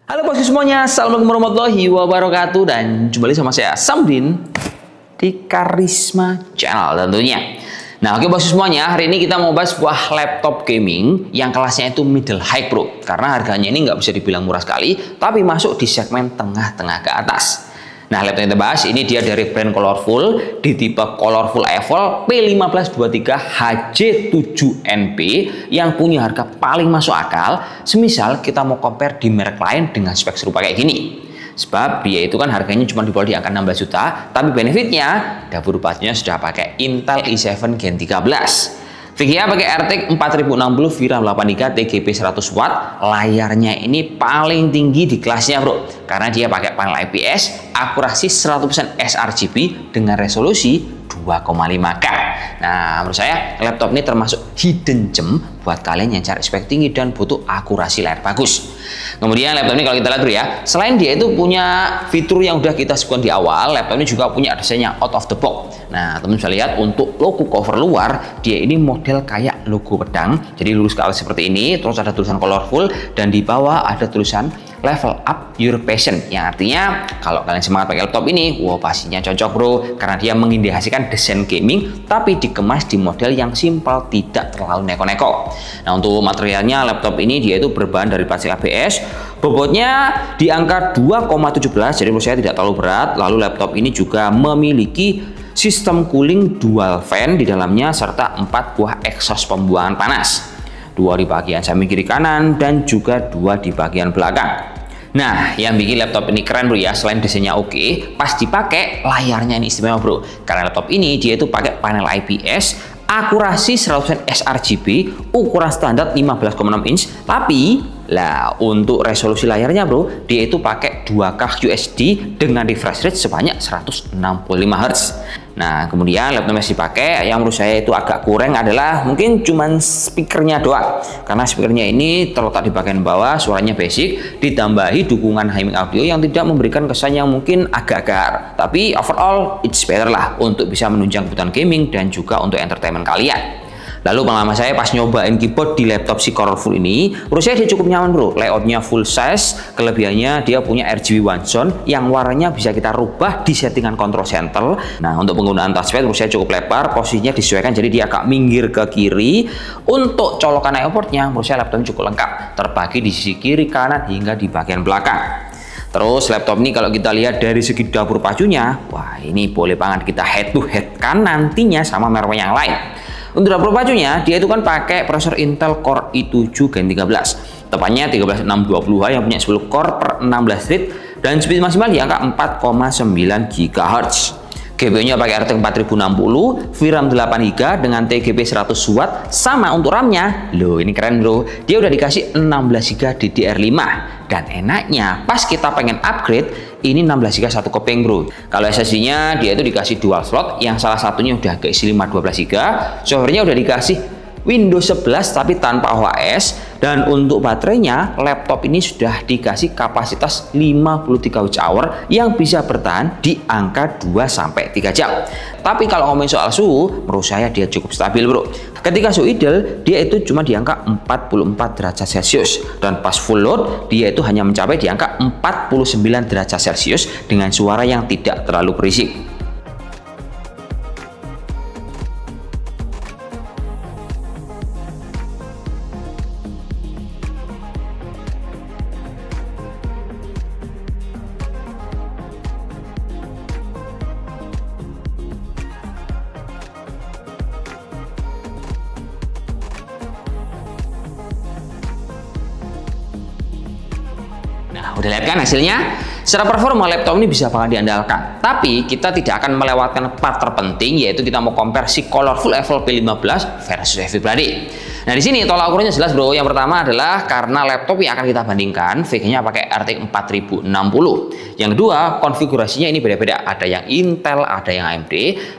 Halo bosku semuanya, assalamualaikum warahmatullahi wabarakatuh. Dan kembali sama saya Samdin di Karisma Channel tentunya. Nah oke bosku semuanya, hari ini kita mau bahas sebuah laptop gaming yang kelasnya itu middle high bro. Karena harganya ini nggak bisa dibilang murah sekali, tapi masuk di segmen tengah-tengah ke atas. Nah, laptop yang kita bahas ini dia dari brand Colorful di tipe Colorful Evolve P1523 HJ7NP yang punya harga paling masuk akal. Semisal kita mau compare di merek lain dengan spek serupa kayak gini. Sebab dia itu kan harganya cuma di bawah di angka 16 juta, tapi benefitnya dapur batunya sudah pakai Intel i7 Gen 13. VGA pakai RTX 4060 VRAM 8GB TGP 100W. Layarnya ini paling tinggi di kelasnya bro, karena dia pakai panel IPS, akurasi 100% sRGB dengan resolusi 2,5K. Nah, menurut saya laptop ini termasuk hidden gem buat kalian yang cari spek tinggi dan butuh akurasi layar bagus. Kemudian laptop ini kalau kita lihat dulu ya, selain dia itu punya fitur yang udah kita sebutkan di awal, laptop ini juga punya desainnya out of the box. Nah, teman bisa lihat untuk logo cover luar, dia ini model kayak logo pedang. Jadi lurus ke atas seperti ini, terus ada tulisan Colorful dan di bawah ada tulisan level up your passion, yang artinya kalau kalian semangat pakai laptop ini, wow pastinya cocok bro, karena dia mengindikasikan desain gaming tapi dikemas di model yang simpel, tidak terlalu neko-neko. Nah, untuk materialnya laptop ini dia itu berbahan dari plastik ABS, bobotnya di angka 2,17, jadi menurut saya tidak terlalu berat. Lalu laptop ini juga memiliki sistem cooling dual fan di dalamnya serta 4 buah exhaust pembuangan panas. 2 di bagian samping kiri kanan dan juga 2 di bagian belakang. Nah, yang bikin laptop ini keren bro ya, selain desainnya oke, pas dipakai layarnya ini istimewa bro. Karena laptop ini dia itu pakai panel IPS, akurasi 100% sRGB, ukuran standar 15,6 inch, tapi lah untuk resolusi layarnya bro, dia itu pakai 2K QHD dengan refresh rate sebanyak 165 Hz. Nah, kemudian laptop masih dipakai, yang menurut saya itu agak kurang adalah mungkin cuman speakernya doang. Karena speakernya ini terletak di bagian bawah, suaranya basic, ditambahi dukungan HiMic audio yang tidak memberikan kesan yang mungkin agak agar. Tapi overall it's better lah untuk bisa menunjang kebutuhan gaming dan juga untuk entertainment kalian. Lalu pengalaman saya pas nyobain keyboard di laptop si Colorful ini, menurut saya dia cukup nyaman bro. Layoutnya full size, kelebihannya dia punya RGB one zone yang warnanya bisa kita rubah di settingan control center. Nah, untuk penggunaan touchpad menurut saya cukup lebar, posisinya disesuaikan jadi dia agak minggir ke kiri. Untuk colokan earportnya menurut saya laptop cukup lengkap, terbagi di sisi kiri, kanan hingga di bagian belakang. Terus laptop ini kalau kita lihat dari segi dapur pacunya, wah ini boleh banget kita head to head kan nantinya sama merek yang lain. Untuk dapur pacunya, dia itu kan pakai prosesor Intel Core i7 Gen 13. Tepatnya 13620H yang punya 10 core per 16 thread dan speed maksimal di angka 4,9 GHz. GPU-nya pakai RTX 4060, VRAM 8GB dengan TGP 100W, sama untuk RAM-nya. Loh, ini keren bro. Dia udah dikasih 16GB DDR5. Dan enaknya pas kita pengen upgrade, ini 16GB satu keping bro. Kalau SSD-nya dia itu dikasih dual slot, yang salah satunya udah keisi 512GB. Software-nya udah dikasih Windows 11 tapi tanpa OS, dan untuk baterainya laptop ini sudah dikasih kapasitas 53 Wh yang bisa bertahan di angka 2-3 jam. Tapi kalau ngomongin soal suhu, menurut saya dia cukup stabil bro. Ketika suhu idle dia itu cuma di angka 44 derajat Celcius, dan pas full load dia itu hanya mencapai di angka 49 derajat Celcius dengan suara yang tidak terlalu berisik. Nah, udah lihat kan hasilnya? Secara performa laptop ini bisa banget diandalkan. Tapi kita tidak akan melewatkan part terpenting, yaitu kita mau compare si Colorful Evolve P15 versus everybody. Nah, di sini tolak ukurnya jelas bro. Yang pertama adalah karena laptop yang akan kita bandingkan, VGA-nya pakai RTX 4060. Yang kedua, konfigurasinya ini beda-beda. Ada yang Intel, ada yang AMD.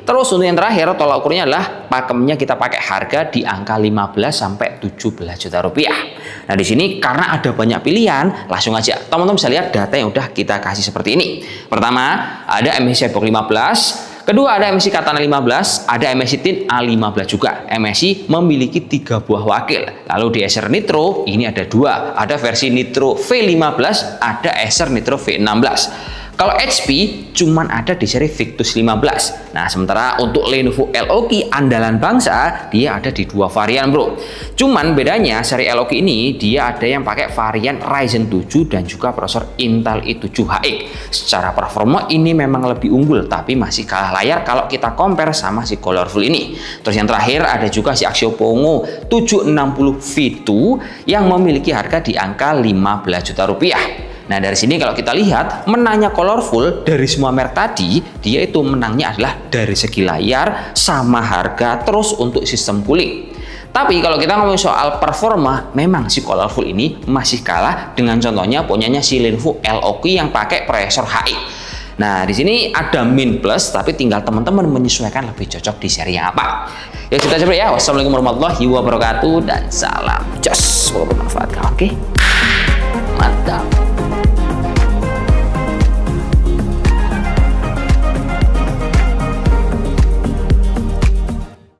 Terus untuk yang terakhir, tolak ukurnya adalah pakemnya kita pakai harga di angka 15-17 juta rupiah. Nah, di sini karena ada banyak pilihan, langsung aja teman-teman bisa lihat data yang udah kita kasih seperti ini. Pertama, ada MSI Box 15. Kedua ada MSI Katana 15, ada MSI Tin A15 juga. MSI memiliki 3 buah wakil. Lalu di Acer Nitro ini ada 2, ada versi Nitro V15, ada Acer Nitro V16. Kalau HP cuman ada di seri Victus 15. Nah, sementara untuk Lenovo LOG andalan bangsa, dia ada di 2 varian, bro. Cuman bedanya seri LOG ini dia ada yang pakai varian Ryzen 7 dan juga prosesor Intel i7HX. Secara performa ini memang lebih unggul, tapi masih kalah layar kalau kita compare sama si Colorful ini. Terus yang terakhir ada juga si Axio Pongo 760 V2 yang memiliki harga di angka 15 juta rupiah. Nah, dari sini kalau kita lihat menangnya Colorful dari semua merek tadi, dia itu menangnya adalah dari segi layar sama harga, terus untuk sistem cooling. Tapi kalau kita ngomong soal performa, memang si Colorful ini masih kalah dengan contohnya punyanya si Lenovo LOG yang pakai prosesor HX. Nah, di sini ada min plus, tapi tinggal teman-teman menyesuaikan lebih cocok di seri yang apa. Ya, kita coba ya. Wassalamualaikum warahmatullahi wabarakatuh dan salam jos. Semoga bermanfaat. Oke.